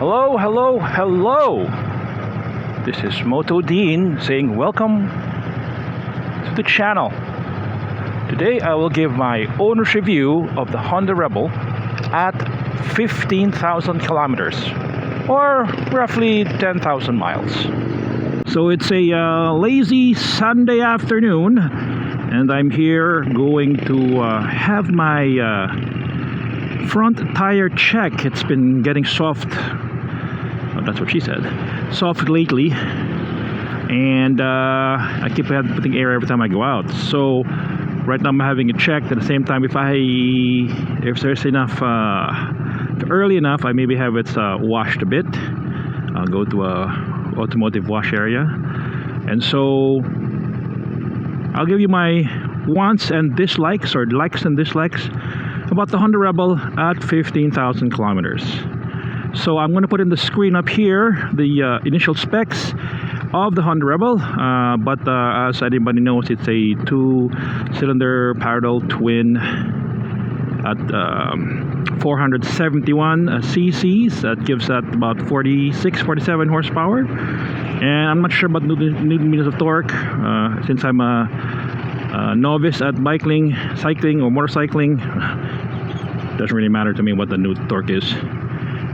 Hello, hello, hello. This is MotoDean saying welcome to the channel. Today I will give my owner's review of the Honda Rebel at 15,000 kilometers or roughly 10,000 miles. So it's a lazy Sunday afternoon and I'm here going to have my front tire check. It's been getting soft. Oh, that's what she said. Soft lately, and I keep putting air every time I go out. So right now I'm having it checked. At the same time, if there's enough early enough, I maybe have it washed a bit. I'll go to a automotive wash area, and so I'll give you my wants and dislikes, or likes and dislikes, about the Honda Rebel at 15,000 kilometers. So I'm going to put in the screen up here the initial specs of the Honda Rebel, but as anybody knows, it's a 2-cylinder parallel twin at 471 cc's. That gives that about 47 horsepower, and I'm not sure about newton meters of torque, since I'm a novice at cycling or motorcycling. Doesn't really matter to me what the new torque is,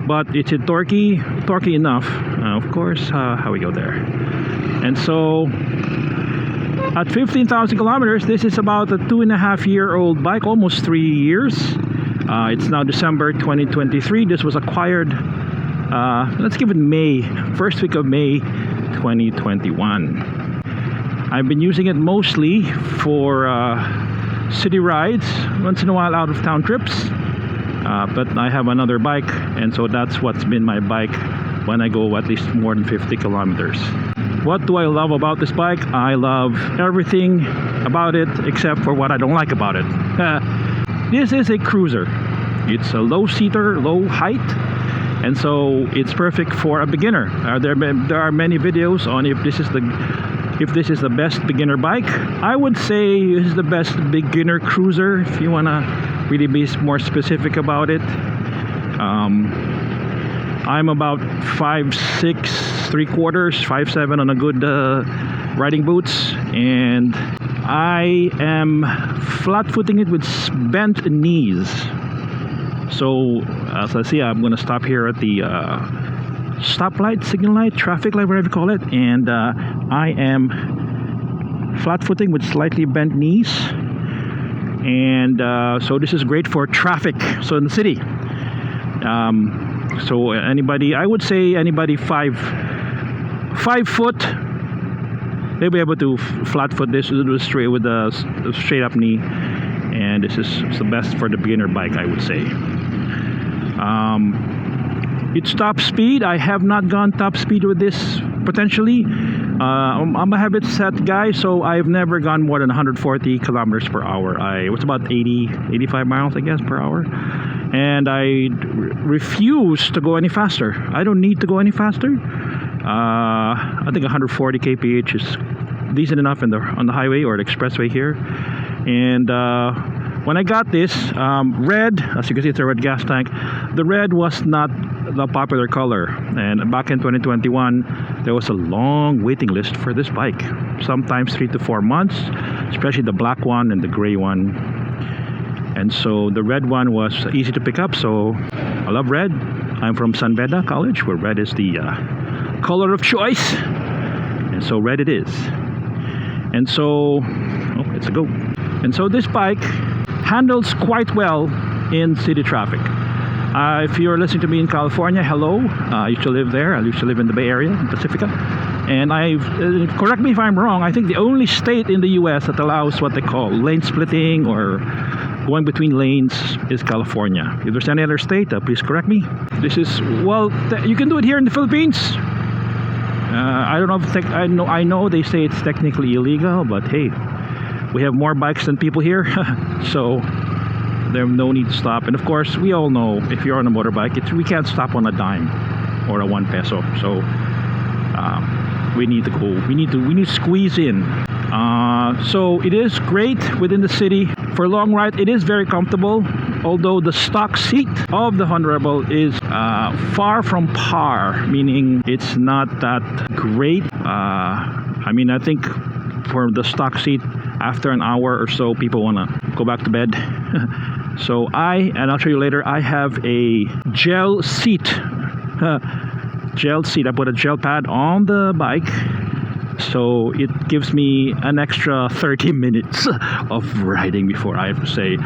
but it's a torquey enough, of course, how we go there. And so at 15,000 kilometers, this is about a 2.5-year-old bike, almost 3 years. It's now December 2023. This was acquired, let's give it first week of May 2021. I've been using it mostly for city rides, once in a while out of town trips. But I have another bike, and so that's what's been my bike when I go at least more than 50 kilometers. What do I love about this bike? I love everything about it except for what I don't like about it. This is a cruiser. It's a low-seater, low height, and so it's perfect for a beginner. There are many videos on if this is the best beginner bike. I would say this is the best beginner cruiser if you want to really be more specific about it. I'm about 5'6", 3/4", 5'7" on a good riding boots, and I am flat-footing it with bent knees. So as I see, I'm going to stop here at the stoplight, signal light, traffic light, whatever you call it, and I am flat-footing with slightly bent knees. And so this is great for traffic, so in the city. So anybody, I would say anybody 5 foot, they'll be able to flat foot this straight with a straight up knee, and this is the best for the beginner bike, I would say. It's top speed. I have not gone top speed with this potentially. I'm a habit set guy, so I've never gone more than 140 kilometers per hour. It was about 85 miles, I guess, per hour. And I refuse to go any faster. I don't need to go any faster. I think 140 kph is decent enough on the highway or the expressway here. And when I got this, red, as you can see, it's a red gas tank. The red was not the popular color, and back in 2021 there was a long waiting list for this bike, sometimes 3 to 4 months, especially the black one and the gray one. And so the red one was easy to pick up, so I love red. I'm from San Beda College, where red is the color of choice, and so red it is. And so it's a go. And so this bike handles quite well in city traffic. If you're listening to me in California, hello. I used to live there. I used to live in the Bay Area, in Pacifica. And correct me if I'm wrong, I think the only state in the US that allows what they call lane splitting or going between lanes is California. If there's any other state, please correct me. This is, well, you can do it here in the Philippines. I don't know if I know they say it's technically illegal, but hey, we have more bikes than people here, so there's no need to stop. And of course, we all know if you're on a motorbike, we can't stop on a dime or a 1 peso. So we need to go. We need to squeeze in. So it is great within the city for a long ride. It is very comfortable. although the stock seat of the Honda Rebel is far from par, meaning it's not that great. I mean, I think for the stock seat, after an hour or so, people want to go back to bed. So and I'll show you later, I have a gel seat. Gel seat. I put a gel pad on the bike, so it gives me an extra 30 minutes of riding before I have to say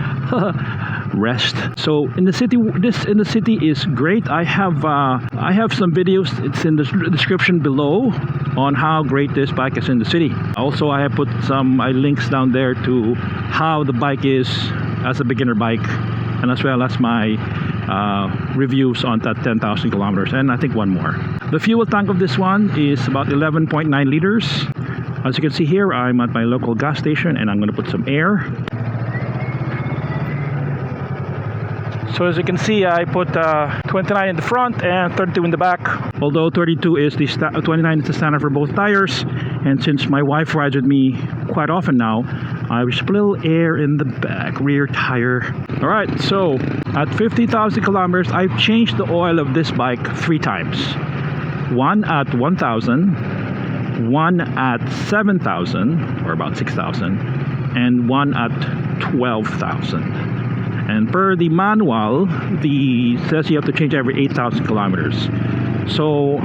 rest. So in the city, this in the city is great. I have some videos. It's in the description below on how great this bike is in the city. Also, I have put some links down there to how the bike is as a beginner bike, and as well as my reviews on that 10,000 kilometers, and I think one more. The fuel tank of this one is about 11.9 liters. As you can see here, I'm at my local gas station, and I'm going to put some air. So as you can see, I put 29 in the front and 32 in the back. Although 32 is 29 is the standard for both tires, and since my wife rides with me quite often now, I just put a little air in the back rear tire. All right, so at 50,000 kilometers, I've changed the oil of this bike 3 times. One at 1,000, one at 7,000, or about 6,000, and one at 12,000. And per the manual, says you have to change every 8,000 kilometers. So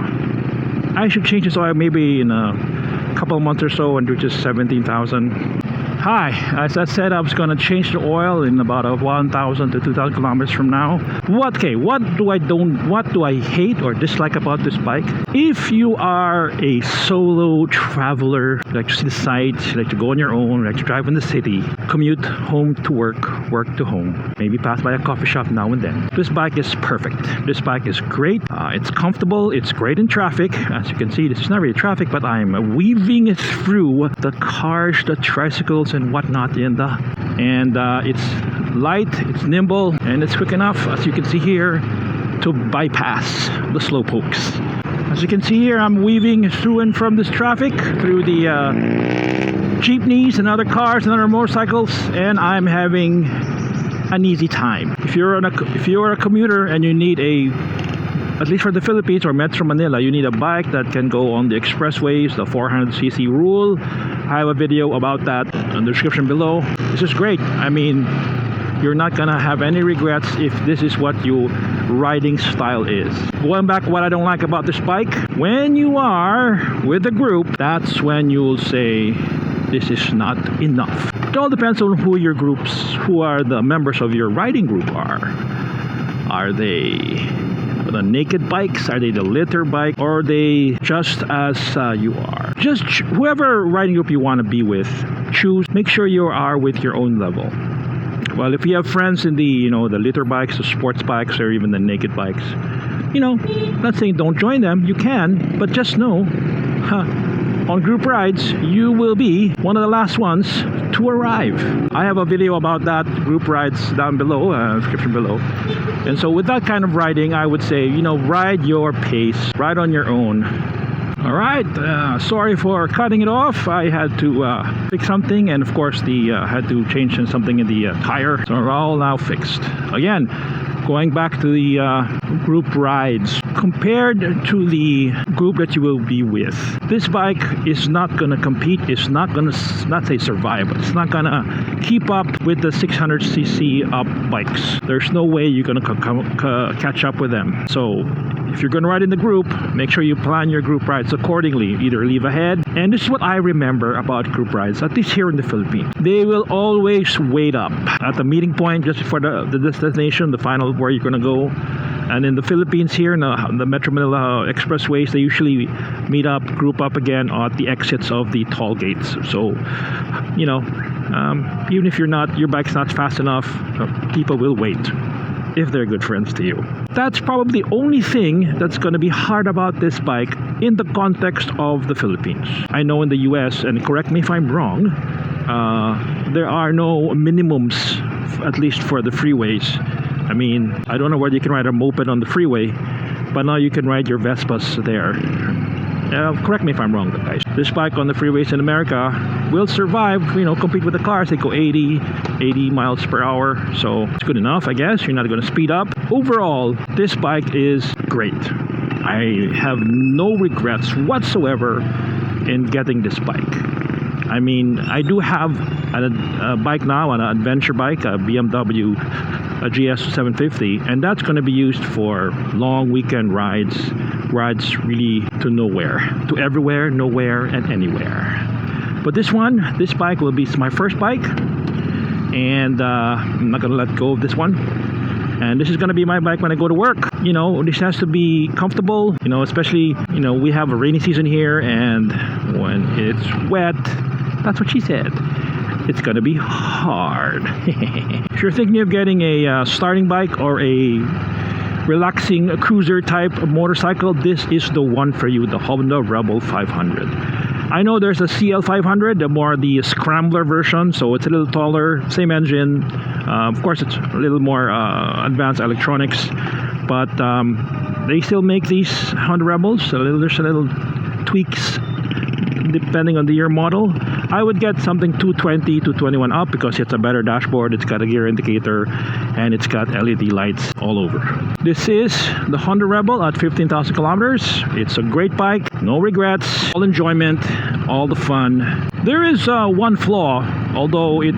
I should change this oil maybe in a couple of months or so and do just 17,000. Hi, as I said, I was going to change the oil in about 1,000 to 2,000 kilometers from now. What do I hate or dislike about this bike? If you are a solo traveler, you like to see the sights, you like to go on your own, you like to drive in the city, commute home to work, work to home, maybe pass by a coffee shop now and then, this bike is perfect. This bike is great. It's comfortable. It's great in traffic. As you can see, this is not really traffic, but I'm weaving it through the cars, the tricycles, and whatnot and it's light, it's nimble, and it's quick enough, as you can see here, to bypass the slowpokes. As you can see here, I'm weaving through and from this traffic, through the jeepneys and other cars and other motorcycles, and I'm having an easy time. If you're a commuter and you need at least for the Philippines or Metro Manila, you need a bike that can go on the expressways, the 400cc rule. I have a video about that in the description below. This is great. I mean, you're not gonna have any regrets if this is what your riding style is. Going back, what I don't like about this bike, when you are with a group, that's when you'll say this is not enough. It all depends on who are the members of your riding group are. Are they the naked bikes? Are they the litter bike? Or are they just as you are? Just whoever riding group you want to be with, make sure you are with your own level. Well, if you have friends in the the litter bikes, the sports bikes, or even the naked bikes, not saying don't join them, you can, but just know on group rides you will be one of the last ones to arrive. I have a video about that, group rides, down below, description below. And so with that kind of riding, I would say, ride your pace, ride on your own. All right, sorry for cutting it off. I had to fix something, and of course had to change something in the tire. So we're all now fixed. Again, going back to the group rides, compared to the group that you will be with, this bike is not going to compete. It's not going to, not say survive, but it's not going to keep up with the 600cc up bikes. There's no way you're going to catch up with them. So if you're going to ride in the group, make sure you plan your group rides accordingly. Either leave ahead, and this is what I remember about group rides, at least here in the Philippines. They will always wait up at the meeting point just before the destination, the final where you're going to go. And in the Philippines here, in the Metro Manila expressways, they usually meet up, group up again at the exits of the toll gates. So, even if your bike's not fast enough, people will wait if they're good friends to you. That's probably the only thing that's going to be hard about this bike in the context of the Philippines. I know in the US, and correct me if I'm wrong, there are no minimums, at least for the freeways. I mean, I don't know whether you can ride a moped on the freeway, but now you can ride your Vespas there. Correct me if I'm wrong, guys. This bike on the freeways in America will survive, compete with the cars. They go 80 miles per hour, so it's good enough, I guess. You're not going to speed up. Overall, this bike is great. I have no regrets whatsoever in getting this bike. I mean, I do have a bike now, an adventure bike, a BMW GS 750, and that's going to be used for long weekend rides really to nowhere, to everywhere, nowhere, and anywhere. But this bike will be my first bike, and I'm not going to let go of this one. And this is going to be my bike when I go to work. This has to be comfortable, especially, we have a rainy season here, and when it's wet, that's what she said, it's going to be hard. If you're thinking of getting a starting bike or a relaxing cruiser type of motorcycle, this is the one for you, the Honda Rebel 500. I know there's a CL500, the scrambler version, so it's a little taller, same engine. Of course, it's a little more advanced electronics, but they still make these Honda Rebels. There's a little tweaks depending on the year model. I would get something 220, 221 up because it's a better dashboard, it's got a gear indicator, and it's got LED lights all over. This is the Honda Rebel at 15,000 kilometers. It's a great bike, no regrets, all enjoyment, all the fun. There is one flaw, although it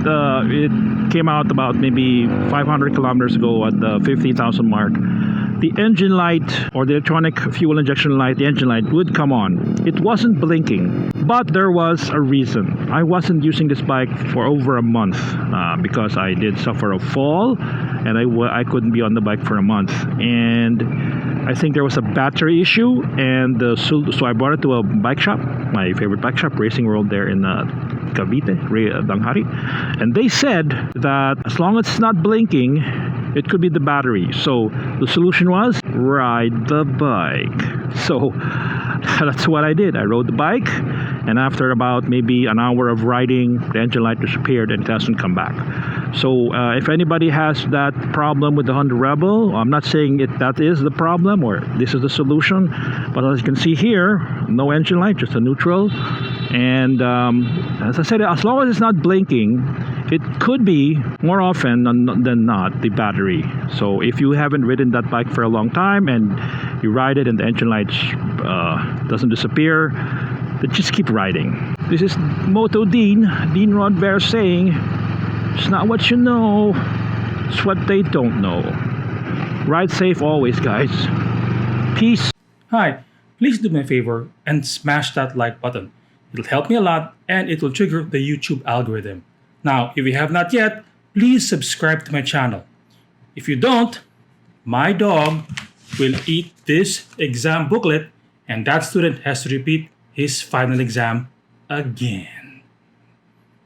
came out about maybe 500 kilometers ago at the 15,000 mark. The engine light, or the electronic fuel injection light, the engine light would come on. It wasn't blinking, but there was a reason. I wasn't using this bike for over a month because I did suffer a fall, and I couldn't be on the bike for a month. And I think there was a battery issue, and so I brought it to a bike shop, my favorite bike shop, Racing World there in Cavite, Danghari. And they said that as long as it's not blinking, it could be the battery. So the solution was ride the bike. So that's what I did. I rode the bike, and after about maybe an hour of riding, the engine light disappeared and it hasn't come back. So if anybody has that problem with the Honda Rebel, I'm not saying that is the problem or this is the solution, but as you can see here, no engine light, just a neutral. And as I said, as long as it's not blinking, it could be more often than not the battery. So if you haven't ridden that bike for a long time and you ride it and the engine light doesn't disappear, then just keep riding. This is MotoDean, Dean Rodver saying, it's not what you know, it's what they don't know. Ride safe always, guys. Peace. Hi, please do me a favor and smash that like button. It'll help me a lot and it will trigger the YouTube algorithm. Now, if you have not yet, please subscribe to my channel. If you don't, my dog will eat this exam booklet and that student has to repeat his final exam again.